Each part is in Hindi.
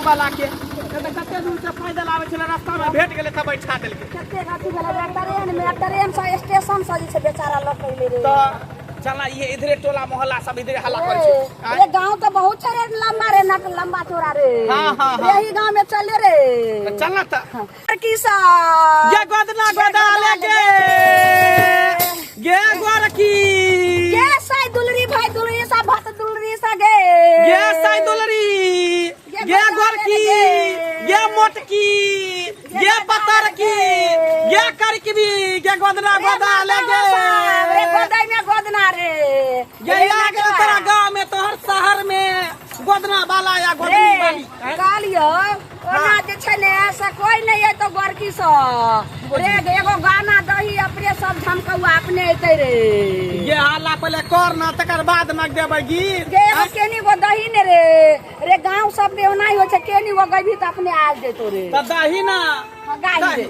वाला के कते दूर से पैदल आवे छले रास्ता में भेट गेले त बैठा देलके कते गाती वाला ट्रेन से स्टेशन से जे बेचारा लटकले रे तो चला ये इधरे टोला मोहल्ला सब इधरे हल्ला करे छे ये गांव तो बहुत सारे लंबा रे नट लंबा चौड़ा रे हां यही गांव में चले रे चलना त किसा ये गोदना गोदा लेके ये गोरकी ये साई दुलरी भाई दुलरी सा भत दुलरी सा गे ये साई दुलरी ये गोरकी ये मोटकी ये पतरकी ये करकी ये गोदना गोदा लेके रे गोदाई में गोदना रे ये आगे तेरा गांव में तो हर शहर में गोदना वाला या गोदनी वाली कालियो ओना जे छै ने ऐसा कोई नहीं है तो गोरकी स रे एगो गाना दही अपने सब झमकौआ अपने एते रे ये हाला पहले कर ना तकर बाद न देबै गीत गे एगो केनी गो दही ने रे गांव सब में ओनाही हो छै केनी गो गभी त अपने आ जेतो रे त दही ना गाही रे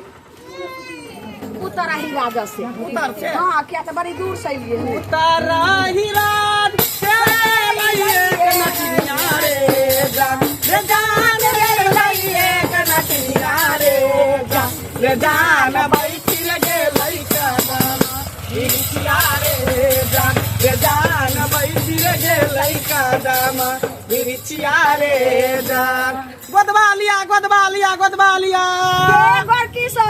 उतरा ही राजा से उतर से हां क्या त बड़ी दूर से लिए उतरा ही राज तेरे लिए कनटिया रे जान रे जान रे लिए कनटिया रे जान बैठी लगे लइका दाना बिरचिया रे जान बैठी लगे लइका दाना बिरचिया रे जान गोदवा लिया ये गोरकी सा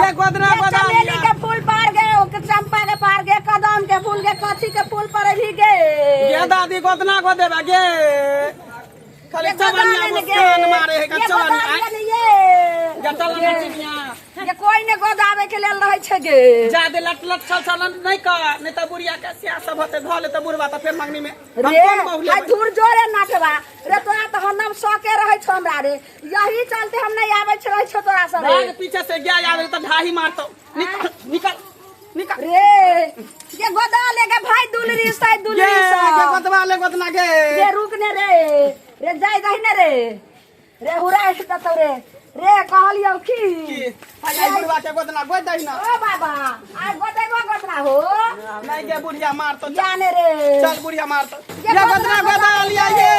ये गोदना गोदा चमेली के फूल पार गए चंपा के पार गए कदम के फूल गए कथी के फूल पर भी गए ये दादी गोदना गोदे बागे खाली चवनिया मुस्कान मारे है चवन ये कोई ने गोदावे के लेल रहे छै गे जादे लट छल नहीं का नहीं त बुढ़िया के सिया सब होते धले त बुढ़वा त फिर मंगनी में हम रे कौन बहुले आ दूर जोरे नाटवा रे तोरा त हम सके रहे छ हमरा रे यही चलते हम नहीं आवे छ रहे छ तोरा सब भाग पीछे से गया आवे त ढाही मारतो निकल रे ये गोदा लेके भाई दुलरी सा ये गोदवा ले गोदना के रे रुकने रे जाय दहिने रे हुरा त रे कहलियो की आई बुढ़वा के गोदना गोद दही ना ओ बाबा आ गोदना हो नहीं के बुढ़िया मारतो जाने रे चल बुढ़िया मारतो ये गोदना गोदा लिया ये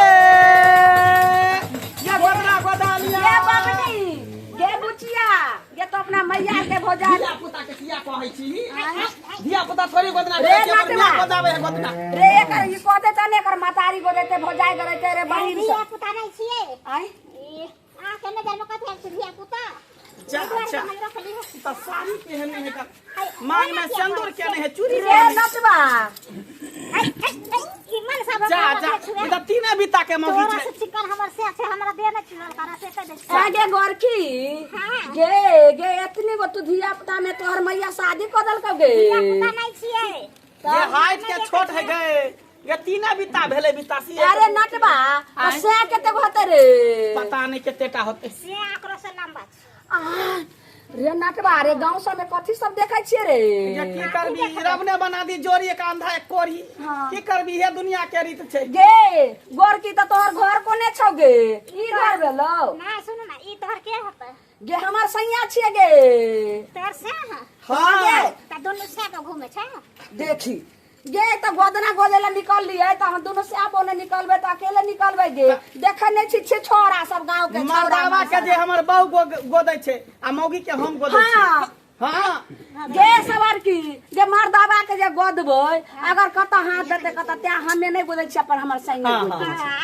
गोदना गोदा लिया ये बाबनी ये बुचिया ये तो अपना मैया के भोजा धिया पुता के किया कहै छी धिया पुता थोड़ी गोदना रे के बढ़िया गोदावे है गोदना रे एकर ई कहते तने एकर मतारी गोदेते भोजाई करते रे बहिन धिया पुता नहीं छिए आय आ केने जन्म कथे छै धिया पुता अच्छा तो साड़ी पहनने है का मांग में सिंदूर क्या नहीं है चूड़ी रे नटवा ई मन सब जा इधर तीने बिता के मौगी तोरा छै से चिकन हमर से हमरा दे न छिनल करा से दे आगे गोरकी हां गे इतनी गो तू धिया पुता में तोहर मैया शादी कर दल गे धिया पुता नहीं छिए ये हाइट के छोट है गए ये तीने बिता भेले बितासी अरे नटवा तो से केते होते रे पता नहीं कितने होते से आकरो से लंबा रे नटवा रे गांव सब में कथी सब देखै छिए रे ये की करबी रब ने बना दी जोड़ी एक अंधा एक कोरी की करबी ये दुनिया के रीत छै गे गोरकी त तोहर घर कोने छौ गे ई घर भेलो ना सुन ना ई तोहर के होता गे हमर सैया छिए गे तोहर से हां त दोनों से के घूमे छै देखी गे त गोदना गोदेला निकल लिए त हम दोनों से आपने निकलबे त अकेले निकलबे गे देखे नै छी छोरा सब गांव के छोरा मर्दावा के जे हमर बहु गोदै छै आ मौगी के हम गोदै छी हां गे सवार की गे मर्दावा के जे गोदबै अगर कत हाथ देते कत त्या हमें नै गोदै छी पर हमर सैया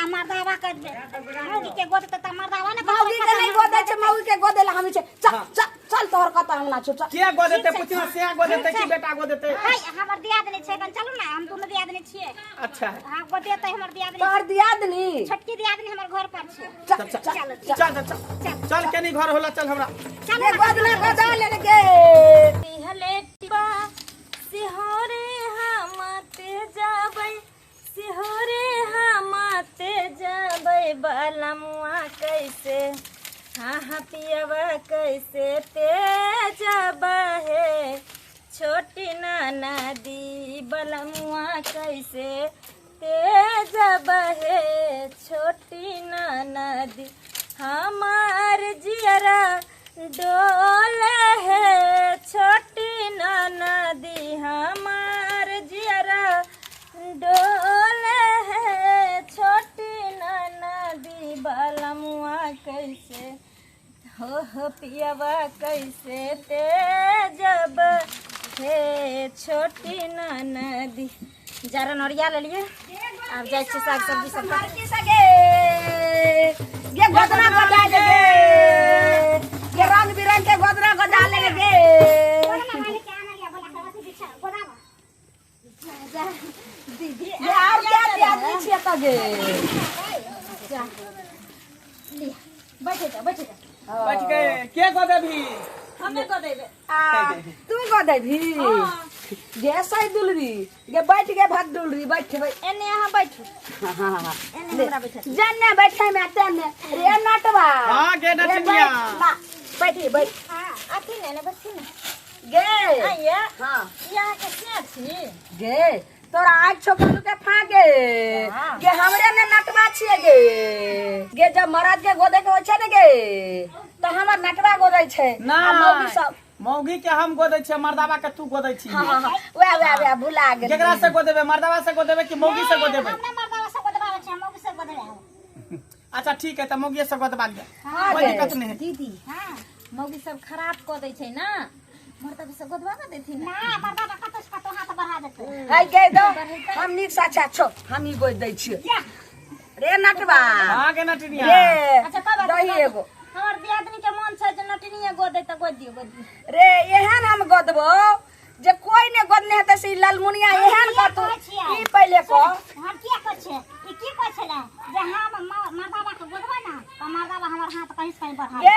हमर दावा के मौगी के गोदे त मर्दावा ने मौगी के नै गोदै छै मौगी के गोदेला हम छै चल तोहर कत हम ना छु के गोदेते पुछना से गोदेते की बेटा गोदेते हाय हमर दियादनी छै कन चलू ना हम दोनों दियादनी छिए अच्छा हां गोदेते हमर दियादनी तोहर दियादनी छोटकी दियादनी हमर घर पर छै चल केनी घर होला चल हमरा चल गोदना गोदा ले गे हलेटिबा सिहरे हमते जाबै बलमुआ कैसे हाँ पियवा कैसे ते जाबा है छोटी नाना दी बलमुआ कैसे ते जाबा है छोटी नाना दी हमार जियरा डोल है छोटी नाना दी हमार जियरा डोल है छोटी नाना दी बलमुआ कैसे हो पियवा कैसे ते जब हे छोटी नदी। जरा नरिया ले लिए अब जाए छे साग सब्जी सब की सगे ये गोदना को डाल दे ये रंग बिरंग के गोदना को डाल दे दीदी ये और क्या आदमी छिए तगे बैठे जा बैठ गए के को देबी हमें को देबे तू को दे भी ये सही दुलरी ये बैठ के भाग दुलरी बैठ एने यहाँ बैठो हां एने हमरा बैठा जन्ने बैठे में तन्ने रे नटवा हां के नटनिया बैठी बैठ आती ने बैठी ने गे आइया हां यहाँ के से छी गे तोरा आज छोकरू के फागे गे हमरे ने नटवा छिए गे जब महाराज के गोदे के होय छै ने गे तो हमर नटवा गोदै छै ना मौगी सब मौगी के हम गोदै छै मर्दावा के तू गोदै छी हां वे भुला गेल केकरा से गोदेबे मर्दावा से गोदेबे कि मौगी से गोदेबे हमरा मर्दावा से गोदबावे छै मौगी से गोदबावे। अच्छा ठीक है त मौगी से गोदबा लिया हाँ कोई गे। दिक्कत नहीं है दीदी हां मौगी सब खराब को दै छै ना मर्दा से गोदवा ना देथि ना ना मर्दावा कतो हाथ बढ़ा देते। हाय गे दो हम निक साचा छो हम ही गोद दै छियै रे नटवा हां के नटनिया रे अच्छा कोई बात दही नहीं एगो हमर दियादनी के मन छै जे नटनिया गोदे त गोद दियो रे एहन हम गोदबो जे कोई ने गोदने हेते से लालमुनिया एहन कतू ई पहले को हम किया कर छै ई की कर छले जे हम मर्दावा के गोदबै ना त मर्दावा हमर हाथ कहीं से कहीं बढ़ा गे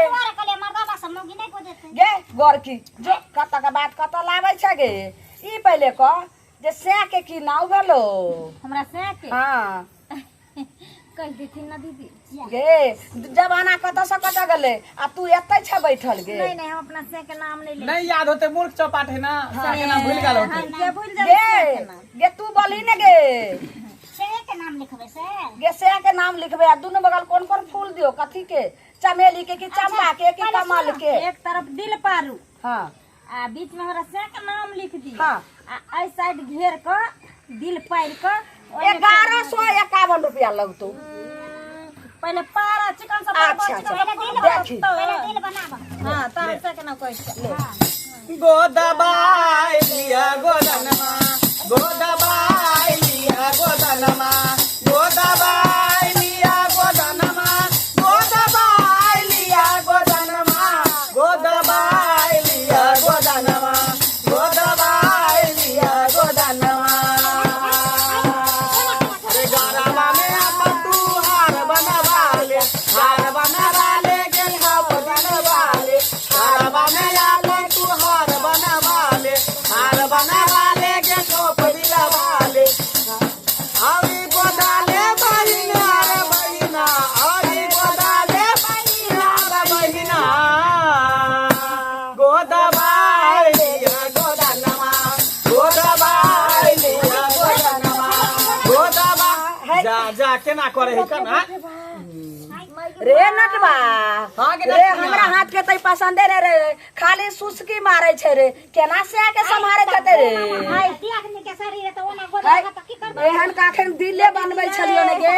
तोरा कहले मर्दावा से मौगी नहीं गोदेते। गे गोरकी जो कत के बात कत लाबै छ गे ई पहले को जे से के की नाव भेलो हमरा से के हां कह देथि ना दीदी गे जमाना कत से कत गेले आ तू एतै छ बैठल गे नहीं हम अपना से के नाम नहीं ले नहीं याद होते मूर्ख चौपाट है ना सा के नाम भूल गेल होते के भूल जाबे गे गे तू बोली ने गे से के नाम लिखबे से गे से के नाम लिखबे आ दुनु बगल कोन कोन फूल दियो कथी के चमेली के कि चंपा के कि कमल के एक तरफ दिल पारू हां आ बीच में हमरा से के नाम लिख दी हां आ आई साइड घेर क दिल पार क 1151 रुपया लगतो पहले पारा चिकन सब अच्छा देखी पहले दिल बनाबो। हां तार से के ना कोई गोदबाई लिया गोदनमा गोदबाई लिया गोदनमा गोदबाई लिया गोदनमा गोदबाई लिया गोदनमा गोदबाई लिया गोदनमा गोदबाई लिया गोदनमा अरे गरबा में अपन तू हार बनवा ले गे हाव बनवा ले गरबा में अपन तू हार बनवा ले गे टोपरी लगा ले अभी गोदाले बहिना रे बहिना अभी गोदाले बहिना रे बहिना गोदबाई लिया गोदनमा गोदबाई लिया गोदनमा गोदबा जा केना करे है कना रे नटवा हाँ के रे हमरा हाथ के तई पसंदे रे खाली सुसकी मारे छै रे केना से के संभारे छते रे हाय त्याग ने के शरीर त ओना गोदबावा त की करबे। एहन का अखन दिले बनबै छलियो ने गे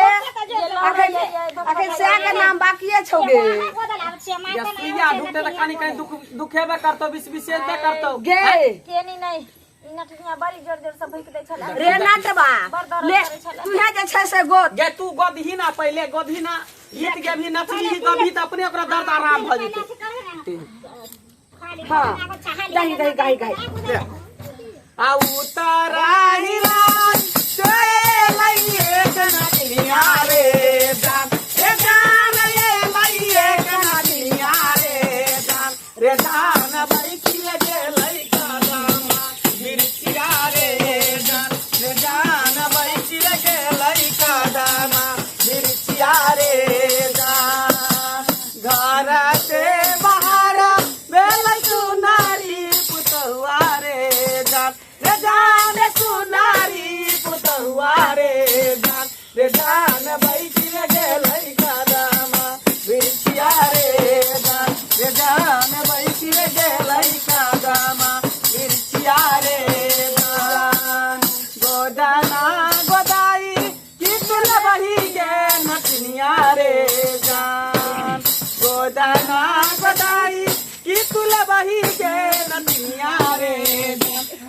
अखन से के नाम बाकीए छौ गे गोदलाव छै मार या के सुइया ढूंढते त कानी कानी दुखेबे करतो विशेषबे करतो गे केनी नहीं इ नटनिया बड़ी जोर जोर से भूक दे छला रे नटवा ले तू है जे छै से गोद गे तू गोदही ना पहले गोदही ना गीत के भी नचली ही कभी त अपने ओकरा दर्द आराम भ जेते हां गही गही गही गही आ उतराही रात चले एक नचनिया रे जान ये लइए के नचनिया रे जान बैठी गे लइका रामा बिरचिया रे जान बैठी गे लइका दामा बिरचिया रे घर से बाहर बेल सुनारी पुतवा रे जान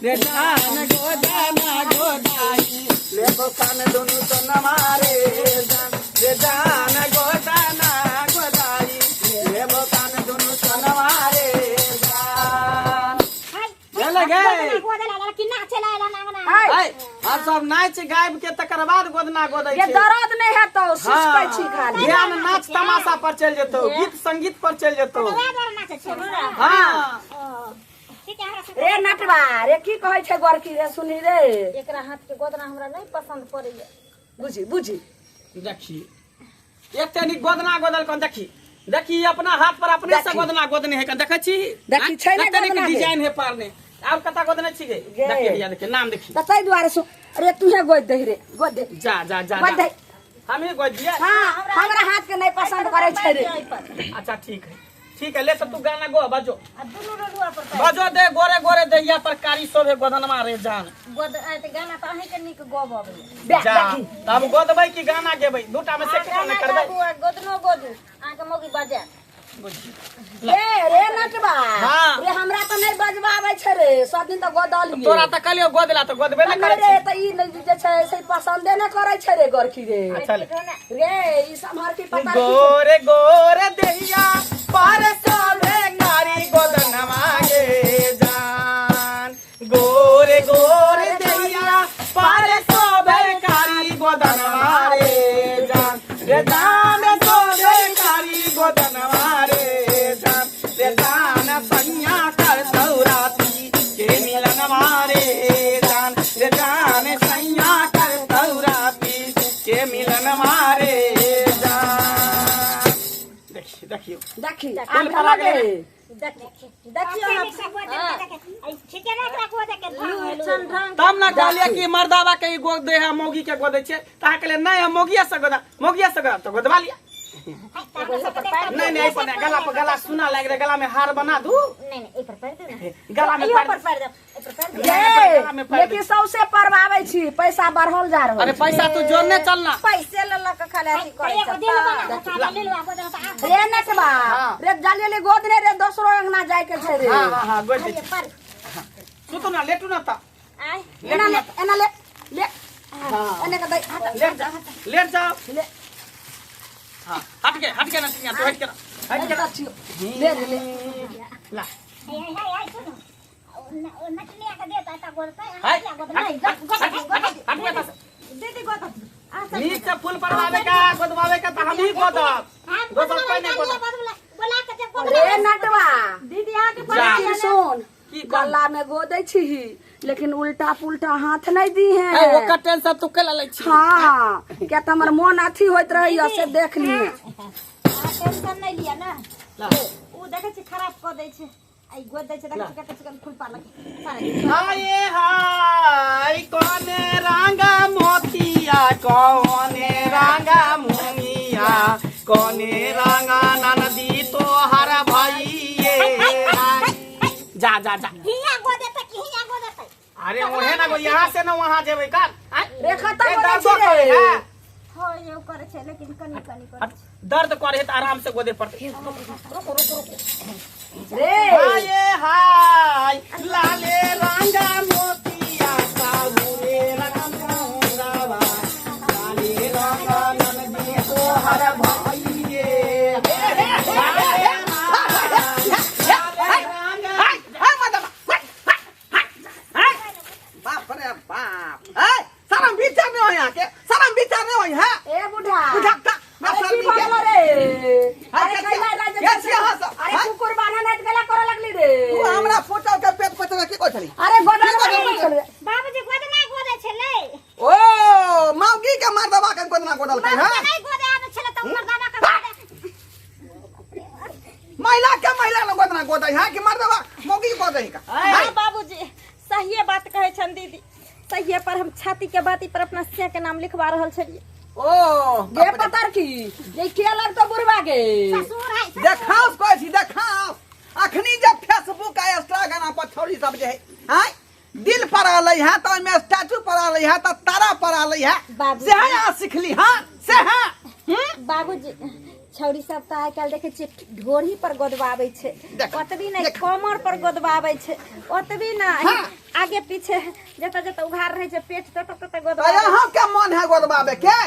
रे जान गोदाना गोदाई लेबो कान दुनु तो नमारे जान रे जान गोदाना गोदाई लेबो कान दुनु तो नमारे जान चले गए हाय अब सब नाच गायब के तकर बाद गोदना गोदै ये छै दर्द नहीं है तो सिसकै छी खाली ध्यान नाच तमाशा पर चल जेतो गीत संगीत पर चल जेतो हां रे नटवा रे की कहै छै गोरकी रे सुनी रे एकरा हाथ के गोदना हमरा नहीं पसंद पड़ैया। बुझी बुझी देखी एते नी गोदना गोदल कन देखी देखी अपना हाथ पर अपने से गोदना गोदने है कन देखै छी देखी छै ने एते नी गोदना डिजाइन है पारने अब कता गोदने छी गे देखी या देखी नाम देखी त तै दुआरे सु रे तुहे गोद दे रे गोद दे जा जा जा गोद दे हमें गोद दिया हां हमरा हाथ के नहीं पसंद करे छै रे अच्छा ठीक है ले तो तू गाना गो बजो दुनु रडुआ पर बजो दे गोरे गोरे दैया पर कारी सोभे गोदनमा रे जान गोद आ त गाना त अहीं के निक गब अबै जा तब गोदबै की गाना गेबै दूटा में से किछो नै करबै गोदनो गोदू आ के मोगी बजा रे नटवा हाँ। रे हमरा त नहीं बजबाबै छै रे सब दिन त गोदल तोरा त कलियो गोदला त गोदबे नै नहीं करे रे त ई नहीं जे छै से पसंदे न करे छै रे गोरकी रे अच्छा ले रे ई समहर की पता गोरे गोरे दैया पर सोभे कारी गोदनमा गे जान गोरे गोरे दैया पर सोभे कारी गोदनमा रे जान रे जान सोभे कारी गोदनमा रे जान रे जान सैया कर सौराती के मिलन मारे जान रे जान सैया कर सौराती के मिलन मारे जान देखियो देखी फूल आ लगे देखियो तब ना कहलिए कि मर्दावा के ई गोद दे है मौगी के गोद छै ता के लिए नहीं है मौगिया से गोदा तो गोदवा लिया नहीं ऐसा नहीं गला पर गला सुना लग रहा गला में हार बना दूं नहीं ए पर दे ना गला में ए पार पर दे ए पर दे लेकिन सबसे परवावे छी पैसा बढ़ल जा रहल अरे पैसा तू जोड़ने चलना पैसे ले ल के खाले अथी करे रे नटवा रे जाले गोद ने रे दोसरो अंगना जाय के छै रे हां गोद दे सुतो ना लेटू ना ता आय एना ले हां एने का दे लेट जाओ हां हट के ना तिया तो हट के ले ले ला नटनिया के देता त गोलता हाय नहीं दीदी गोद नीक से फूल परवावे का गोदवावे का त हम ही गोदब दोसर कोई नहीं गोदब बोला के जब रे नटवा दीदी आ के लेकिन सुन की गला में गोदै छी लेकिन उल्टा पुल्टा हाथ नहीं दी है ए ओकर टेंशन तू के लै छी हाँ क्या तो हमर मन अथी होइत रही से देख लिए टेंशन नहीं लिया ना ला उ देखे छी खराब क दै छै आई गोद दै छै देखे छी कते फूल पार लगे हाय हाय कोने रंगा मोतिया कोने रंगा मुनिया कोने रंगा ननदी तो हर भइए जा जा जा हिया गोदे त कि हिया गोदे त अरे ओहे ना गो यहाँ से ना वहाँ जेबै का रे खत्म हो जाइ रे हो ये करे छै लेकिन कनी करे दर्द करे त आराम से गोदे पड़ते रे हाय हाय लाले रंगा मोतिया साबुने रंगा मुंगावा लाले रंगा ननदी तो हर भइए बाप रे बाप ए सारा विचार नहीं हो यहाँ के सारा विचार नहीं हो यहाँ ए बुढ़ा बुझाता अरे की बात रे अरे कैसे- कैला राज कैसे यहाँ सब? अरे कुकुर बाना नाच गला करे लगली रे तू हमरा फोटो के पेट पचवा की कोइ छली अरे गोदा नहीं चल बाबूजी गोद ना गोदे छले ओ मौगी के मार दबा के कोदना कोदल के हां नहीं गोदे आबे छले त उमर दादा के गोदे महिला न कोदना कोदai हां कि मार दबा मौगी को दही का हां बाबूजी सही बात कहे छन दीदी सही पर हम छाती के बाती पर अपना सिया के नाम लिखवा रहल छलिए ओ गे पतर की ये के लग तो बुरवा गे ससुर है देखाओ कोइ छी देखाओ अखनी जब फेसबुक आ इंस्टाग्राम पर छोरी सब जे है हां दिल पर आलै है तो में स्टैचू पर आलै है तो तारा पर आलै है बाबू। से है आ सिखली हां से है बाबूजी छौरी सब तो आइ काल्हि देखे छियै ढोरी पर गोदवाबै छै, ओतबी नहीं कमर पर गोदवाबै छै, ओतबी नहीं आगे पीछे जता जता उघार रहे छै पेट तत तत गोदवाबै। यहाँ क्या मन है गोदवाबे के?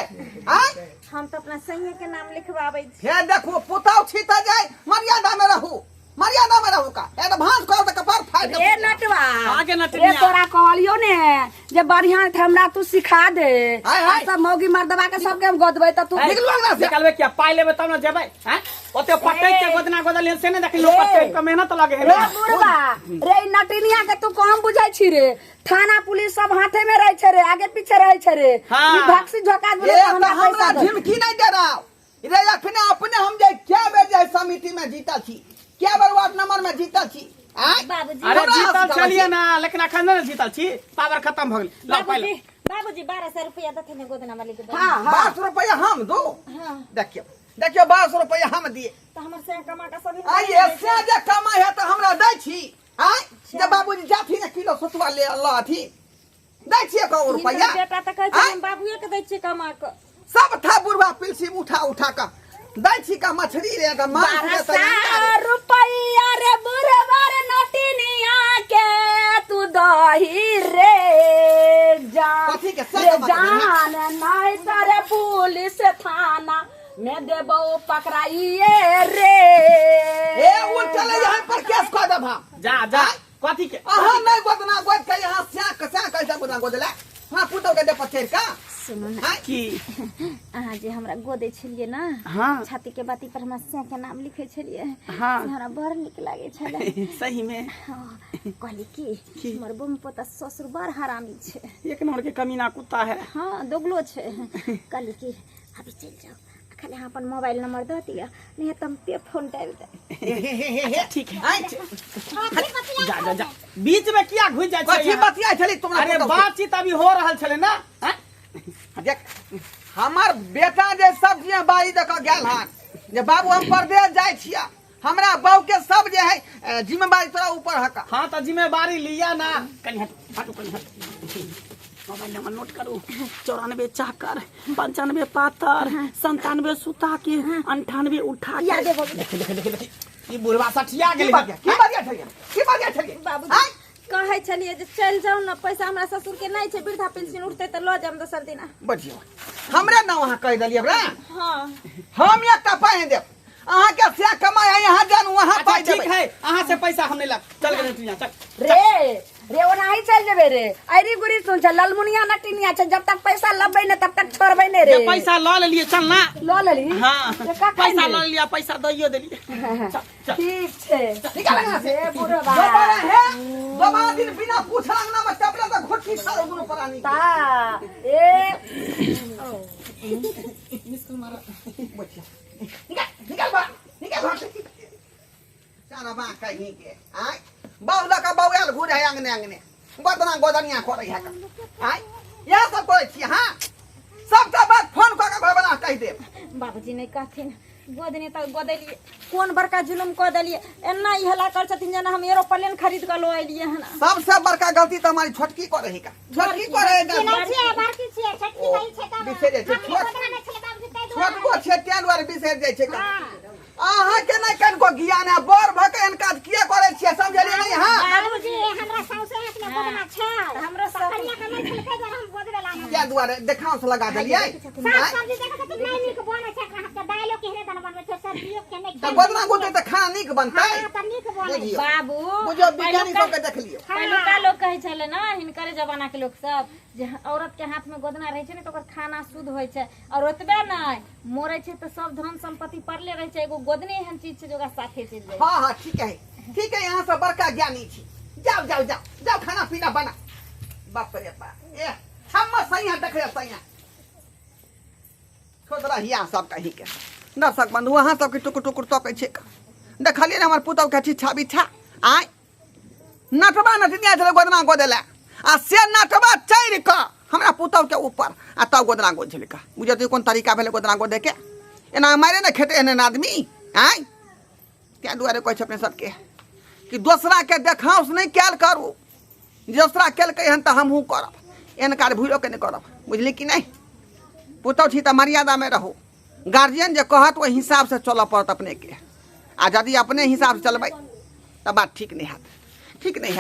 हम तो अपना सैया के नाम लिखवाबै छी। हे देखो पुताव छीता जाए, मर्यादा में रहू, मर्यादा में रहू का एडवांस करो त कपार फाड़ दे। ए नटवा आगे रे नटनिया तोरा कहलियो ने जे बढ़िया हमरा तू सिखा दे, हाय, हाय। सब मौगी मर्दवा के सबके हम गोदबै त तू निकलो ना से। निकलबे क्या पाई लेबे तब ना जेबै हैं? ओते पटै के गोदना गोदलियन से ने देखि लोग पटै के मेहनत लगे है रे ना। बुढ़वा रे ई नटनिया के तू कम बुझाई छी रे, थाना पुलिस सब हाथे में रहे छे रे, आगे पीछे रहे छे रे, हाँ। ई भक्सी झोका बोले ये तो हमरा हमरा पैसा दे। झिमकी नहीं दे रहा रे, अपने अपने हम जे क्या बेर जे समिति में जीता छी, क्या बेर वार्ड नंबर में जीता छी। बाबूजी अरे हमरा जीतल हंस छलिए ना, लेकिन अखन नहीं जीतल छी, पावर खत्म भ गेल। ला पाई ले। बाबूजी 1200 रुपया देते ने गोदना वाली के। हां हां 1200 रुपया हम दो। हाँ देखियो देखियो 1200 रुपया हम दिए। तो हमर से कमा का सभी आई ऐसे जे कमाई है तो हमरा दै छी। आई जब बाबूजी जाथी ने किलो सतुआ ले अल्लाह थी दै छी 1 रुपया। बेटा तो कहै छै हम बाबूए के दै छी कमा के। सब था बुढ़वा पिलसी उठा उठा का दै छी का मछली रे का माछ रे 1200 रुपया रे बुढ़वा रे नटनिया के तू दही रे जान कथी के रे सब जान नहीं तारे पुलिस थाना में देबो पकड़ाइए रे। ए उठले यहां पर केस कर देबा। जा जा कथी के अहाँ नहीं गोदना गोद के यहां स्या कैसे गोदना गोदला। हां पुतो के दे पचेर का सुनो ना की अहाँ जे हमरा गोदे छलिए ना, हाँ। छाती के बाती पर हमरा से के नाम लिखे छलिए, हाँ। से हमरा बड़ निक लागे छले। सही में हाँ, कहली कि हमर बम पता ससुर बड़ हरामी छे। एक नंबर के कमीना कुत्ता है। हाँ दोगलो छे। कहली कि अभी चल जाओ, खाली यहाँ अपन मोबाइल नंबर दे दिया, नहीं तो हम पे फोन डाल दे। अच्छा ठीक है। आई जा जा जा बीच में किया घुस जाय छै कथी यहाँ? बतिया छली तुमरा। अरे बातचीत अभी हो रहल छले ना हैं? देख हमर बेटा जे सब्जियां बाड़ी दे के गेल हन जे बाबू हम परदेश जाय छिया, हमरा बहू के सब जे है जिम्मेदारी तोरा ऊपर हका। हाँ तो जिम्मेवारी लिया ना। कहीं हट हटो कहीं हट। मोबाइल नंबर नोट करो 94 चाकर 95 पातर 97 सुता के 98 उठा के। याद है बाबू। देखे देखे देखे देखे ये बुढ़वा सठिया की गेल बतिया की बतिया छली की बतिया छली। बाबूजी कहे छलिए जे चल जाओ ना, पैसा हमरा ससुर के नहीं छे, वृद्धा पेंशन उठते तो लो जाम दोसर दिन। बजियो हमरे ना वहां कह दलिए बरा। हाँ हम एक का पाए देब, अहाँ के से कमाई यहाँ जानू वहां अच्छा पाए ठीक देबै। है अहाँ से पैसा हम नहीं ला। चल गए नटनिया चल। रे रे ओनाही चल जेबे रे, अरी गुरी सुन छ ललमुनिया नटनिया छ, जब तक पैसा लबे ने तब तक छोड़बे ने रे। ये पैसा लो ले लिए चल ना। लो लेली हाँ तो का पैसा खाई लो लिया पैसा दियो देलिए। चल चल ठीक छे। निकाल यहाँ से। रे बुढ़वा दोबारा है दोबारा दिन बिना पूछला ना मत चपला तो घुटकी छाड़ो गुनो परानी। ता ए बचिया निकाल बा निकाल बा सारा बा कहीं के आई बाउला का बाउल घुर है अंगने अंगने गोदना गोदनिया करे है का आई यह सब करे छी। हां सबका बात फोन कर के बना कह दे। बाबूजी नहीं कहथिन गोदने तो गोदेलिए, कौन बड़का जुलुम कह देलिए। एना ही हला कर छथिन जना हम एरोप्लेन खरीद के लो आइलिए हन। सबसे बड़का गलती तो हमारी छोटकी को रही का। छोटकी को रहेगा नहीं छे बाकी छे छटकी भाई छे का बिसरे छे छोट गोदना छे बाबू तै छोटको छे तेन वार बिसर जाय छे का। अहाँ के नहीं कन को ज्ञान है बोर भके इनका किए करे छिए समझलिए नहीं। हां बाबूजी हमरा सौसे हाथ में गोदना छे, हमरो सब कन्या का नहीं छे के हम गोदबे लाना। क्या दुआरे देखाओ से लगा देलिए। साग सब्जी देखत त नहीं निक बने छे, कहां के दालो के हेरे दन बनबे छे, सब्जियों के नहीं तो गोदना गोदे तो खाना निक बनतै। हां त निक बने। बुझियो बाबू बुझियो विज्ञानी सब के देख लियो। पहिलुका लोग कहे छले ना, हिनकर जमाना के लोग सब जे औरत के हाथ में गोदना रहे छे ने तो ओकर खाना शुद्ध होय छे, और ओतबे नहीं मोरे छे तो सब धन संपत्ति पड़ले रहे छे। एगो गोदने एहन चीज छे जोगा साथे चल जाए। हां हां ठीक है यहाँ से बड़का ज्ञानी छी। जाओ जाओ जाओ जाओ खाना पीना बना। बाप रे बाप ए हम सैया देख रे सैया खोदरा हिया सब कही के दर्शक बंधु वहां सब के टुकुर टुकुर तपे छे। देखलिए ने हमर पुतौ के छिछा बिछा आय नटवा नटनिया चले गोदना गोदेला आ से नटवा चैर क हमरा पुतौ के ऊपर आ तब गोदना गोद झलका। बुझे तो कोन तरीका भेले गोदना गोदे के। एना मारे ने खेते एने आदमी आय क्या दुआरे कह अपने सबके कि दूसरा के देखाउस नहीं कैल करू, दूसरा कैल के हन तो हमहू करब, एनकार भूलो के नहीं करब। बुझली कि नहीं। पुतौ छी तो मर्यादा में रहो। गार्जियन जो कहत वो हिसाब से चल पड़त अपने के। आ यदि अपने हिसाब से चलबै तब बात ठीक नहीं है, ठीक नहीं है।